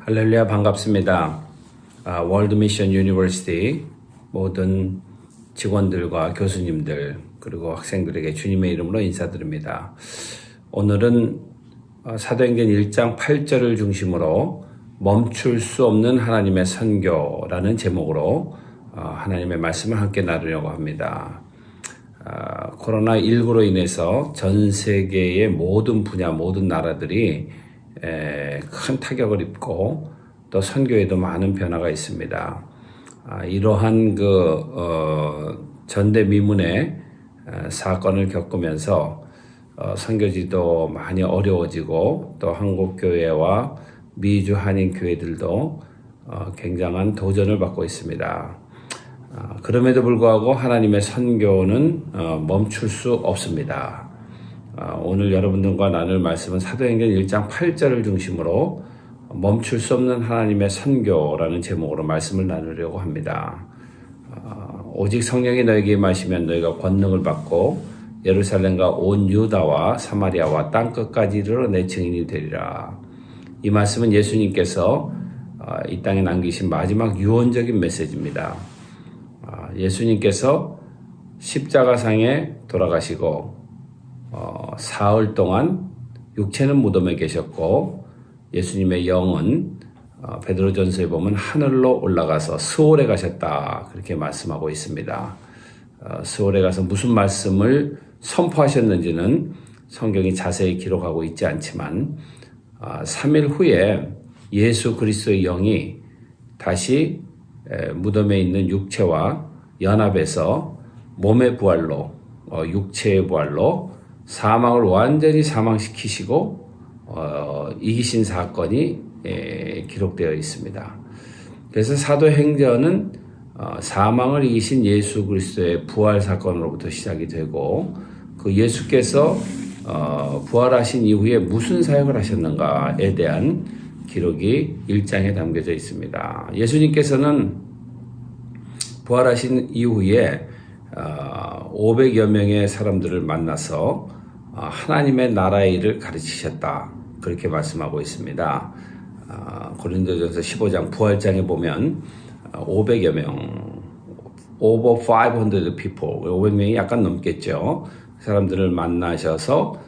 할렐루야, 반갑습니다. 월드 미션 유니버시티 모든 직원들과 교수님들 그리고 학생들에게 주님의 이름으로 인사드립니다. 오늘은 사도행전 1장 8절을 중심으로 멈출 수 없는 하나님의 선교라는 제목으로 하나님의 말씀을 함께 나누려고 합니다. 코로나19로 인해서 전 세계의 모든 분야, 모든 나라들이 큰 타격을 입고 또 선교에도 많은 변화가 있습니다. 이러한 전대미문의 사건을 겪으면서 선교지도 많이 어려워지고 또 한국교회와 미주 한인교회들도 굉장한 도전을 받고 있습니다. 그럼에도 불구하고 하나님의 선교는 멈출 수 없습니다. 오늘 여러분들과 나눌 말씀은 사도행전 1장 8절을 중심으로 멈출 수 없는 하나님의 선교라는 제목으로 말씀을 나누려고 합니다. 오직 성령이 너에게 임하시면 너희가 권능을 받고 예루살렘과 온 유다와 사마리아와 땅끝까지 이르러 내 증인이 되리라. 이 말씀은 예수님께서 이 땅에 남기신 마지막 유언적인 메시지입니다. 예수님께서 십자가상에 돌아가시고 사흘 동안 육체는 무덤에 계셨고 예수님의 영은 베드로전서에 보면 하늘로 올라가서 스올에 가셨다 그렇게 말씀하고 있습니다. 스올에 가서 무슨 말씀을 선포하셨는지는 성경이 자세히 기록하고 있지 않지만 3일 후에 예수 그리스도의 영이 다시 무덤에 있는 육체와 연합해서 몸의 부활로 육체의 부활로 사망을 완전히 사망시키시고 이기신 사건이 기록되어 있습니다. 그래서 사도행전은 사망을 이기신 예수 그리스도의 부활 사건으로부터 시작이 되고 그 예수께서 부활하신 이후에 무슨 사역을 하셨는가에 대한 기록이 1장에 담겨져 있습니다. 예수님께서는 부활하신 이후에 500여 명의 사람들을 만나서 하나님의 나라의 일을 가르치셨다. 그렇게 말씀하고 있습니다. 고린도전서 15장 부활장에 보면 500여 명, over 500 people, 500명이 약간 넘겠죠. 사람들을 만나셔서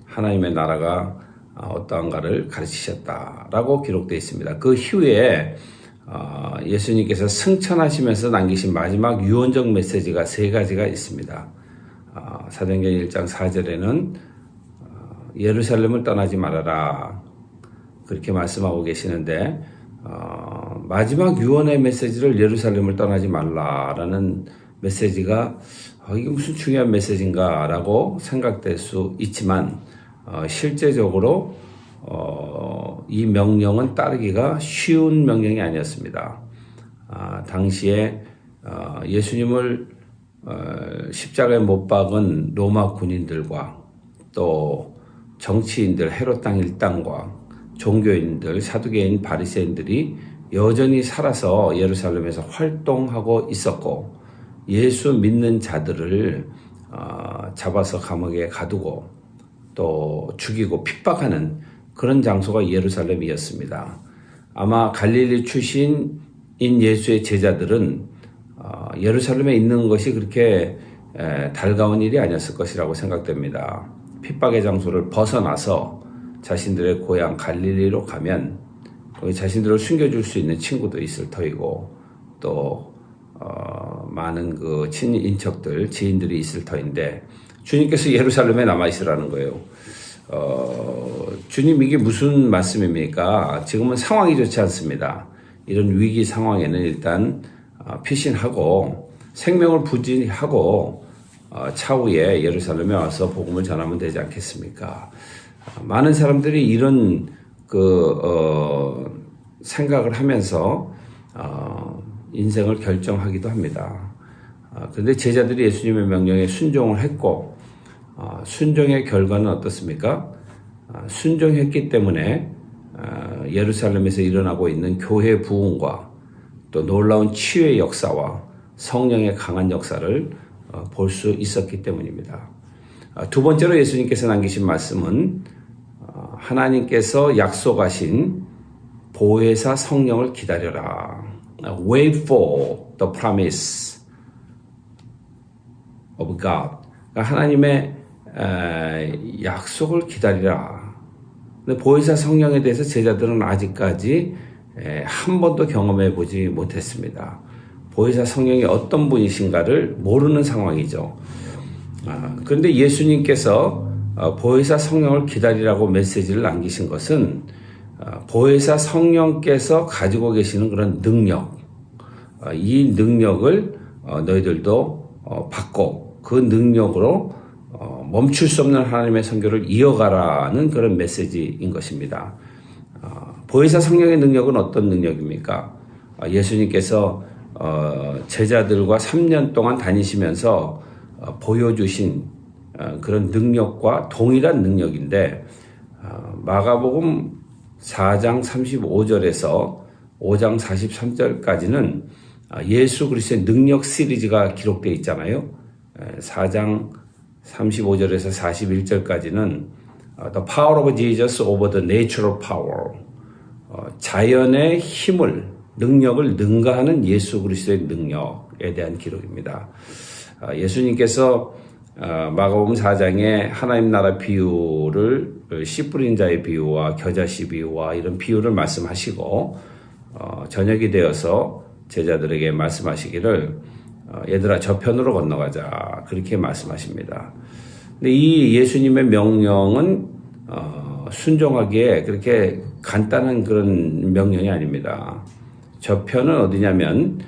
하나님의 나라가 어떠한가를 가르치셨다라고 기록되어 있습니다. 그 후에 예수님께서 승천하시면서 남기신 마지막 유언적 메시지가 3가지가 있습니다. 사도행전 1장 4절에는 예루살렘을 떠나지 말아라 그렇게 말씀하고 계시는데 마지막 유언의 메시지를 예루살렘을 떠나지 말라라는 메시지가 이게 무슨 중요한 메시지인가 라고 생각될 수 있지만 실제적으로 이 명령은 따르기가 쉬운 명령이 아니었습니다. 당시에 예수님을 십자가에 못 박은 로마 군인들과 또 정치인들 헤롯 땅 일당과 종교인들 사두개인 바리새인들이 여전히 살아서 예루살렘에서 활동하고 있었고 예수 믿는 자들을 잡아서 감옥에 가두고 또 죽이고 핍박하는 그런 장소가 예루살렘이었습니다. 아마 갈릴리 출신인 예수의 제자들은 예루살렘에 있는 것이 그렇게 달가운 일이 아니었을 것이라고 생각됩니다. 핍박의 장소를 벗어나서 자신들의 고향 갈릴리로 가면 거기 자신들을 숨겨줄 수 있는 친구도 있을 터이고 또 많은 그 친인척들, 지인들이 있을 터인데 주님께서 예루살렘에 남아있으라는 거예요. 주님 이게 무슨 말씀입니까? 지금은 상황이 좋지 않습니다. 이런 위기 상황에는 일단 피신하고 생명을 부지하고 차후에 예루살렘에 와서 복음을 전하면 되지 않겠습니까? 많은 사람들이 이런 생각을 하면서 인생을 결정하기도 합니다. 그런데 제자들이 예수님의 명령에 순종을 했고 순종의 결과는 어떻습니까? 순종했기 때문에 예루살렘에서 일어나고 있는 교회 부흥과 또 놀라운 치유의 역사와 성령의 강한 역사를 볼 수 있었기 때문입니다. 두 번째로 예수님께서 남기신 말씀은 하나님께서 약속하신 보혜사 성령을 기다려라. Wait for the promise of God. 그러니까 하나님의 약속을 기다리라. 근데 보혜사 성령에 대해서 제자들은 아직까지 한 번도 경험해 보지 못했습니다. 보혜사 성령이 어떤 분이신가를 모르는 상황이죠. 그런데 예수님께서 보혜사 성령을 기다리라고 메시지를 남기신 것은 보혜사 성령께서 가지고 계시는 그런 능력, 이 능력을 너희들도 받고 그 능력으로 멈출 수 없는 하나님의 선교를 이어가라는 그런 메시지인 것입니다. 보혜사 성령의 능력은 어떤 능력입니까? 예수님께서 제자들과 3년 동안 다니시면서 보여주신 그런 능력과 동일한 능력인데 마가복음 4장 35절에서 5장 43절까지는 예수 그리스도의 능력 시리즈가 기록되어 있잖아요. 4장 35절에서 41절까지는 The power of Jesus over the natural power. 자연의 힘을, 능력을 능가하는 예수 그리스도의 능력에 대한 기록입니다. 예수님께서 마가복음 4장에 하나님 나라 비유를 씨 뿌린 자의 비유와 겨자씨 비유와 이런 비유를 말씀하시고 저녁이 되어서 제자들에게 말씀하시기를 얘들아 저편으로 건너가자 그렇게 말씀하십니다. 근데 이 예수님의 명령은 순종하기에 그렇게 간단한 그런 명령이 아닙니다. 저편은 어디냐면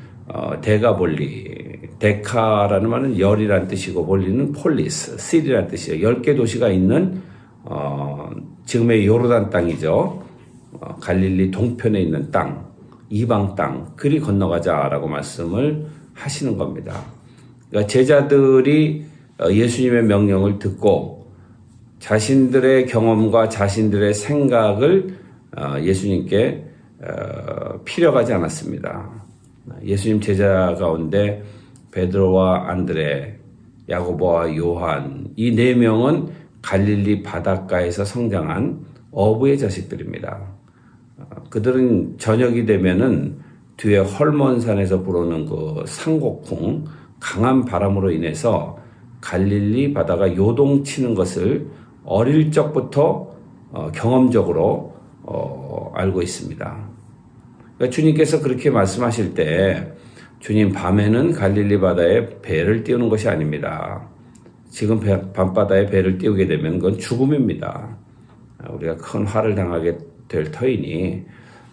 데가볼리, 데카라는 말은 열이란 뜻이고 볼리는 폴리스, 시리란 뜻이에요. 10개 도시가 있는 지금의 요르단 땅이죠. 갈릴리 동편에 있는 땅, 이방 땅, 그리 건너가자라고 말씀을 하시는 겁니다. 그러니까 제자들이 예수님의 명령을 듣고 자신들의 경험과 자신들의 생각을 예수님께 필요하지 않았습니다. 예수님 제자 가운데 베드로와 안드레, 야고보와 요한 이 4명은 갈릴리 바닷가에서 성장한 어부의 자식들입니다. 그들은 저녁이 되면은 뒤에 헐몬산에서 불어오는 그 상곡풍 강한 바람으로 인해서 갈릴리 바다가 요동치는 것을 어릴 적부터 경험적으로 알고 있습니다. 그러니까 주님께서 그렇게 말씀하실 때 주님 밤에는 갈릴리 바다에 배를 띄우는 것이 아닙니다. 지금 밤바다에 배를 띄우게 되면 그건 죽음입니다. 우리가 큰 화를 당하게 될 터이니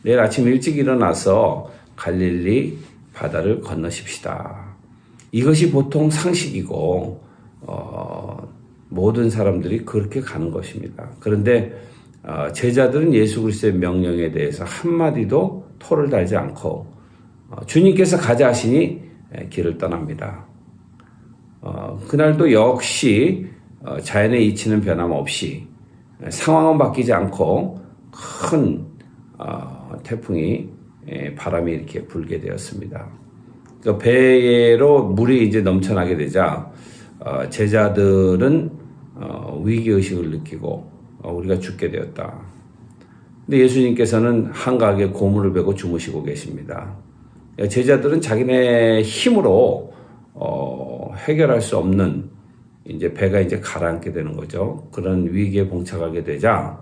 내일 아침 일찍 일어나서 갈릴리 바다를 건너십시다. 이것이 보통 상식이고 모든 사람들이 그렇게 가는 것입니다. 그런데 제자들은 예수 그리스도의 명령에 대해서 한마디도 토를 달지 않고 주님께서 가자 하시니 길을 떠납니다. 그날도 역시 자연의 이치는 변함없이 상황은 바뀌지 않고 큰 태풍이 바람이 이렇게 불게 되었습니다. 그러니까 배로 물이 이제 넘쳐나게 되자 제자들은 위기의식을 느끼고 우리가 죽게 되었다. 근데 예수님께서는 한가하게 고물을 베고 주무시고 계십니다. 제자들은 자기네 힘으로 해결할 수 없는 이제 배가 이제 가라앉게 되는 거죠. 그런 위기에 봉착하게 되자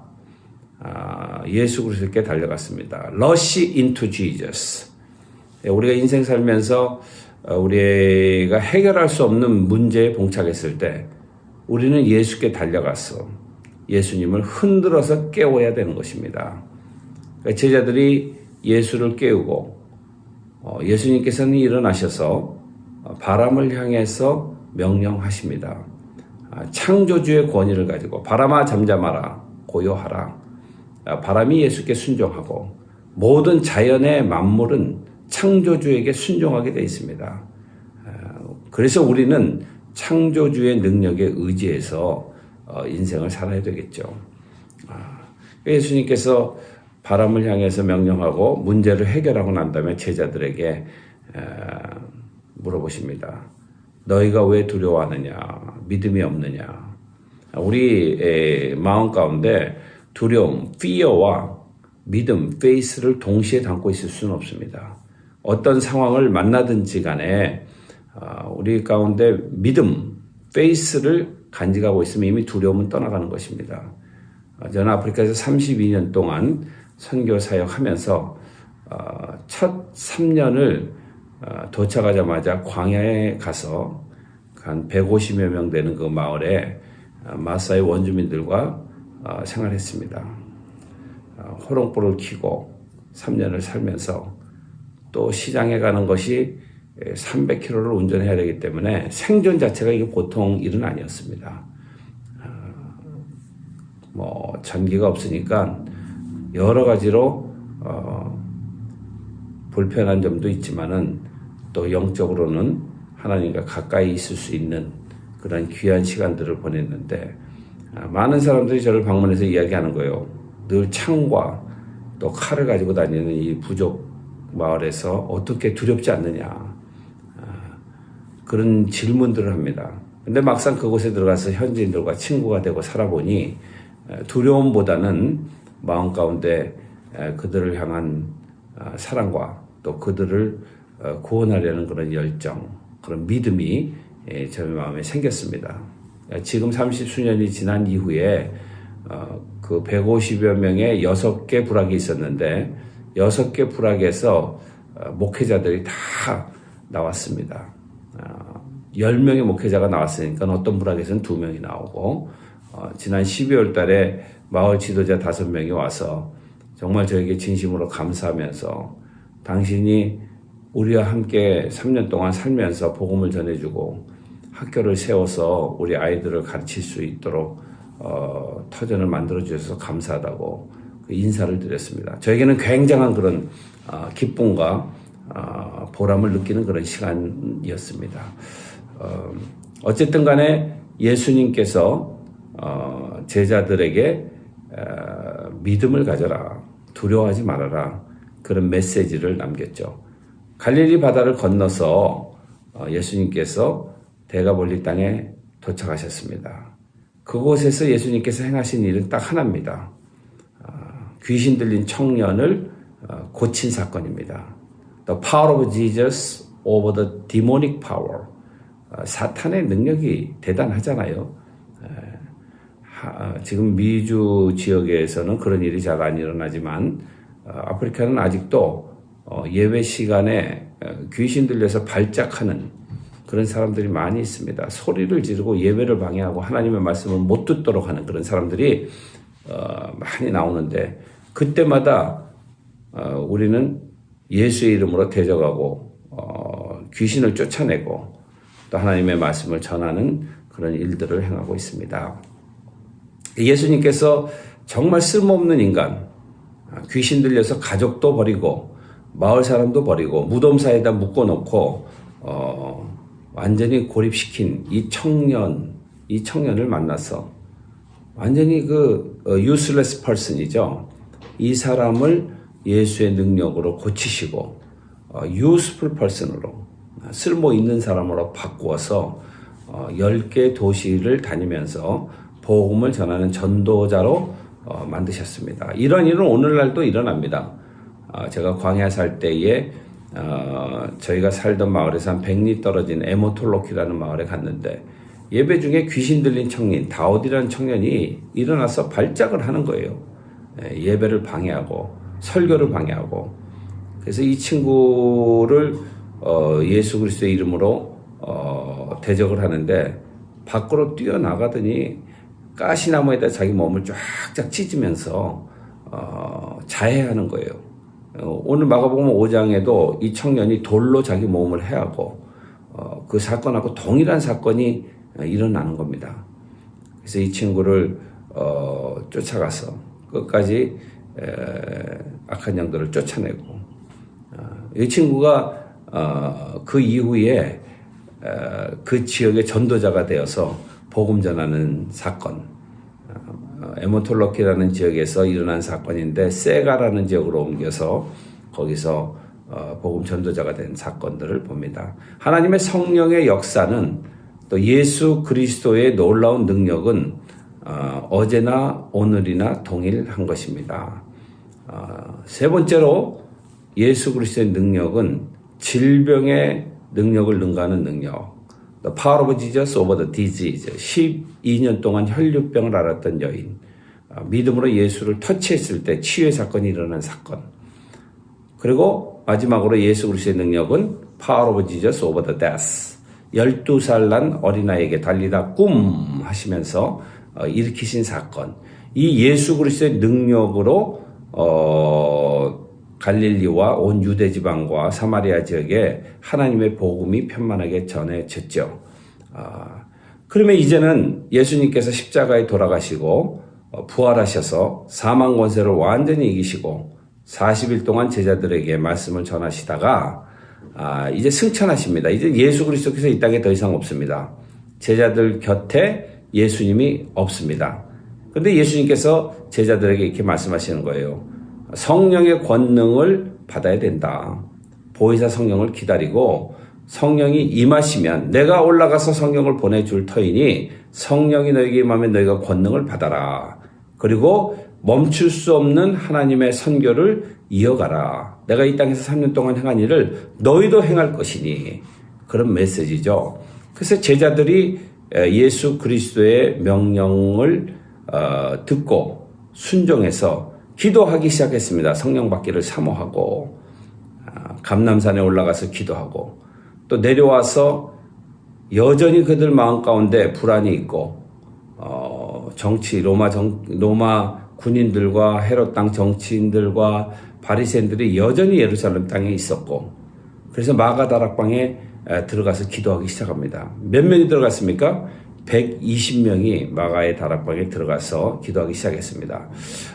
예수 그리스도께 달려갔습니다. Rush into Jesus. 우리가 인생 살면서 우리가 해결할 수 없는 문제에 봉착했을 때 우리는 예수께 달려가서 예수님을 흔들어서 깨워야 되는 것입니다. 제자들이 예수를 깨우고 예수님께서는 일어나셔서 바람을 향해서 명령하십니다. 창조주의 권위를 가지고 바람아 잠잠하라 고요하라. 바람이 예수께 순종하고 모든 자연의 만물은 창조주에게 순종하게 되어 있습니다. 그래서 우리는 창조주의 능력에 의지해서 인생을 살아야 되겠죠. 예수님께서 바람을 향해서 명령하고 문제를 해결하고 난 다음에 제자들에게 물어보십니다. 너희가 왜 두려워하느냐? 믿음이 없느냐? 우리 마음 가운데 두려움, fear와 믿음, faith를 동시에 담고 있을 수는 없습니다. 어떤 상황을 만나든지 간에 우리 가운데 믿음, faith를 간직하고 있으면 이미 두려움은 떠나가는 것입니다. 저는 아프리카에서 32년 동안 선교 사역하면서 첫 3년을 도착하자마자 광야에 가서 한 150여 명 되는 그 마을에 마사이 원주민들과 생활했습니다. 호롱불을 켜고 3년을 살면서 또 시장에 가는 것이 300km를 운전해야 되기 때문에 생존 자체가 이게 보통 일은 아니었습니다. 전기가 없으니까 여러 가지로 불편한 점도 있지만은 또 영적으로는 하나님과 가까이 있을 수 있는 그런 귀한 시간들을 보냈는데 많은 사람들이 저를 방문해서 이야기하는 거예요. 늘 창과 또 칼을 가지고 다니는 이 부족 마을에서 어떻게 두렵지 않느냐 그런 질문들을 합니다. 근데 막상 그곳에 들어가서 현지인들과 친구가 되고 살아보니 두려움보다는 마음 가운데 그들을 향한 사랑과 또 그들을 구원하려는 그런 열정, 그런 믿음이 제 마음에 생겼습니다. 지금 30수년이 지난 이후에 그 150여 명의 6개 부락이 있었는데 6개 부락에서 목회자들이 다 나왔습니다. 10명의 목회자가 나왔으니까 어떤 부락에서는 2명이 나오고 지난 12월 달에 마을 지도자 5명이 와서 정말 저에게 진심으로 감사하면서 당신이 우리와 함께 3년 동안 살면서 복음을 전해주고 학교를 세워서 우리 아이들을 가르칠 수 있도록 터전을 만들어주셔서 감사하다고 그 인사를 드렸습니다. 저에게는 굉장한 그런 기쁨과 보람을 느끼는 그런 시간이었습니다. 어쨌든 간에 예수님께서 제자들에게 믿음을 가져라, 두려워하지 말아라 그런 메시지를 남겼죠. 갈릴리 바다를 건너서 예수님께서 대가볼리 땅에 도착하셨습니다. 그곳에서 예수님께서 행하신 일은 딱 하나입니다. 귀신 들린 청년을 고친 사건입니다. The power of Jesus over the demonic power. 사탄의 능력이 대단하잖아요. 지금 미주 지역에서는 그런 일이 잘 안 일어나지만 아프리카는 아직도 예배 시간에 귀신 들려서 발작하는 그런 사람들이 많이 있습니다. 소리를 지르고 예배를 방해하고 하나님의 말씀을 못 듣도록 하는 그런 사람들이 많이 나오는데 그때마다 우리는 예수의 이름으로 대적하고 귀신을 쫓아내고 또 하나님의 말씀을 전하는 그런 일들을 행하고 있습니다. 예수님께서 정말 쓸모없는 인간, 귀신 들려서 가족도 버리고 마을 사람도 버리고 무덤 사이에다 묶어놓고 완전히 고립시킨 이 청년을 만나서 완전히 그 useless person이죠. 이 사람을 예수의 능력으로 고치시고 useful person으로 쓸모 있는 사람으로 바꾸어서 10개 도시를 다니면서 복음을 전하는 전도자로 만드셨습니다. 이런 일은 오늘날도 일어납니다. 제가 광야 살 때에 저희가 살던 마을에서 한 100리 떨어진 에모톨로키라는 마을에 갔는데 예배 중에 귀신 들린 청년 다윗이라는 청년이 일어나서 발작을 하는 거예요. 예배를 방해하고 설교를 방해하고 그래서 이 친구를 예수 그리스도의 이름으로 대적을 하는데 밖으로 뛰어나가더니 가시나무에다 자기 몸을 쫙쫙 찢으면서 자해하는 거예요. 오늘 마가복음 5장에도 이 청년이 돌로 자기 몸을 해하고 그 사건하고 동일한 사건이 일어나는 겁니다. 그래서 이 친구를 쫓아가서 끝까지 악한 영들을 쫓아내고 이 친구가 그 이후에 그 지역의 전도자가 되어서 복음 전하는 사건, 에모톨로키라는 지역에서 일어난 사건인데 세가라는 지역으로 옮겨서 거기서 복음 전도자가 된 사건들을 봅니다. 하나님의 성령의 역사는 또 예수 그리스도의 놀라운 능력은 어제나 오늘이나 동일한 것입니다. 세 번째로 예수 그리스도의 능력은 질병의 능력을 능가하는 능력. The power of Jesus over the disease. 12년 동안 혈류병을 앓았던 여인. 믿음으로 예수를 터치했을 때 치유의 사건이 일어난 사건. 그리고 마지막으로 예수 그리스도의 능력은 power of Jesus over the death. 12살 난 어린아이에게 달리다 꿈 하시면서 일으키신 사건. 이 예수 그리스도의 능력으로 갈릴리와 온 유대 지방과 사마리아 지역에 하나님의 복음이 편만하게 전해졌죠. 그러면 이제는 예수님께서 십자가에 돌아가시고 부활하셔서 사망 권세를 완전히 이기시고 40일 동안 제자들에게 말씀을 전하시다가 이제 승천하십니다. 이제 예수 그리스도께서 이 땅에 더 이상 없습니다. 제자들 곁에 예수님이 없습니다. 그런데 예수님께서 제자들에게 이렇게 말씀하시는 거예요. 성령의 권능을 받아야 된다. 보혜사 성령을 기다리고 성령이 임하시면 내가 올라가서 성령을 보내줄 터이니 성령이 너에게 임하면 너희가 권능을 받아라. 그리고 멈출 수 없는 하나님의 선교를 이어가라. 내가 이 땅에서 3년 동안 행한 일을 너희도 행할 것이니. 그런 메시지죠. 그래서 제자들이 예수 그리스도의 명령을 듣고 순종해서 기도하기 시작했습니다. 성령 받기를 사모하고 감람산에 올라가서 기도하고 또 내려와서 여전히 그들 마음 가운데 불안이 있고 정치 로마 군인들과 헤롯 땅 정치인들과 바리새인들이 여전히 예루살렘 땅에 있었고 그래서 마가 다락방에 들어가서 기도하기 시작합니다. 몇 명이 들어갔습니까? 120명이 마가의 다락방에 들어가서 기도하기 시작했습니다.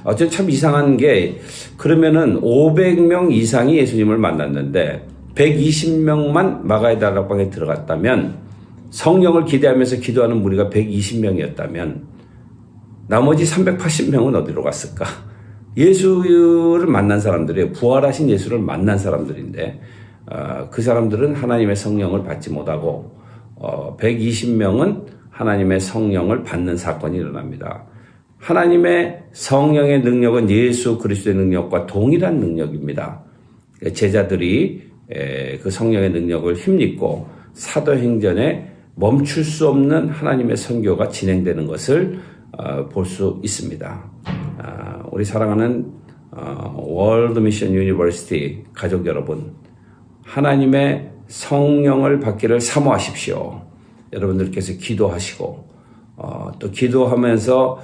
어쨌든 참 이상한 게 그러면은 500명 이상이 예수님을 만났는데 120명만 마가의 다락방에 들어갔다면 성령을 기대하면서 기도하는 무리가 120명이었다면 나머지 380명은 어디로 갔을까? 예수를 만난 사람들이에요. 부활하신 예수를 만난 사람들인데 그 사람들은 하나님의 성령을 받지 못하고 120명은 하나님의 성령을 받는 사건이 일어납니다. 하나님의 성령의 능력은 예수 그리스도의 능력과 동일한 능력입니다. 제자들이 그 성령의 능력을 힘입고 사도행전에 멈출 수 없는 하나님의 선교가 진행되는 것을 볼 수 있습니다. 우리 사랑하는 월드 미션 유니버시티 가족 여러분, 하나님의 성령을 받기를 사모하십시오. 여러분들께서 기도하시고 또 기도하면서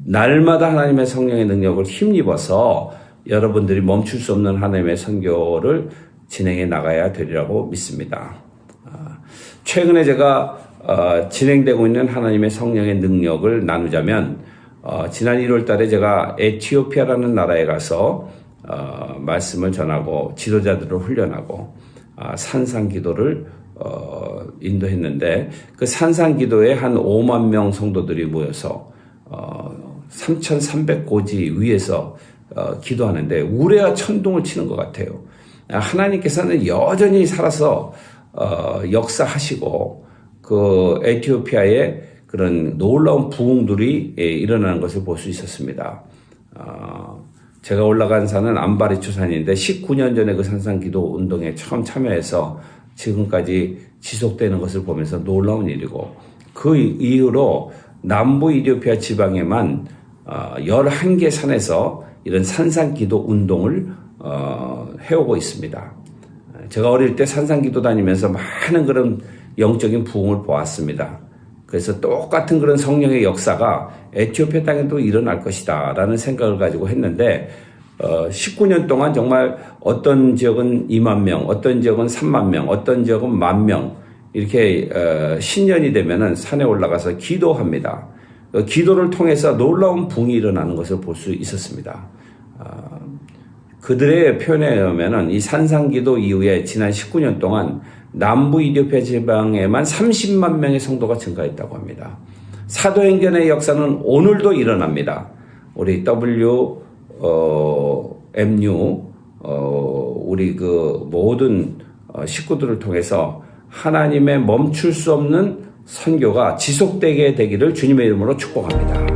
날마다 하나님의 성령의 능력을 힘입어서 여러분들이 멈출 수 없는 하나님의 선교를 진행해 나가야 되리라고 믿습니다. 최근에 제가 진행되고 있는 하나님의 성령의 능력을 나누자면 지난 1월 달에 제가 에티오피아라는 나라에 가서 말씀을 전하고 지도자들을 훈련하고 산상기도를 인도했는데 그 산상기도에 한 5만 명 성도들이 모여서 3,300고지 위에서 기도하는데 우레와 천둥을 치는 것 같아요. 하나님께서는 여전히 살아서 역사하시고 그 에티오피아에 그런 놀라운 부흥들이 일어나는 것을 볼 수 있었습니다. 제가 올라간 산은 암바리초 산인데 19년 전에 그 산상기도 운동에 처음 참여해서 지금까지 지속되는 것을 보면서 놀라운 일이고 그 이후로 남부 이디오피아 지방에만 11개 산에서 이런 산상기도 운동을 해오고 있습니다. 제가 어릴 때 산상기도 다니면서 많은 그런 영적인 부흥을 보았습니다. 그래서 똑같은 그런 성령의 역사가 에티오피아 땅에도 일어날 것이다 라는 생각을 가지고 했는데 19년 동안 정말 어떤 지역은 2만 명, 어떤 지역은 3만 명, 어떤 지역은 1만 명 이렇게 신년이 되면은 산에 올라가서 기도합니다. 기도를 통해서 놀라운 붕이 일어나는 것을 볼 수 있었습니다. 그들의 표현에 의하면은 이 산상기도 이후에 지난 19년 동안 남부 이디오피아 지방에만 30만 명의 성도가 증가했다고 합니다. 사도행전의 역사는 오늘도 일어납니다. 우리 MU 우리 그 모든 식구들을 통해서 하나님의 멈출 수 없는 선교가 지속되게 되기를 주님의 이름으로 축복합니다.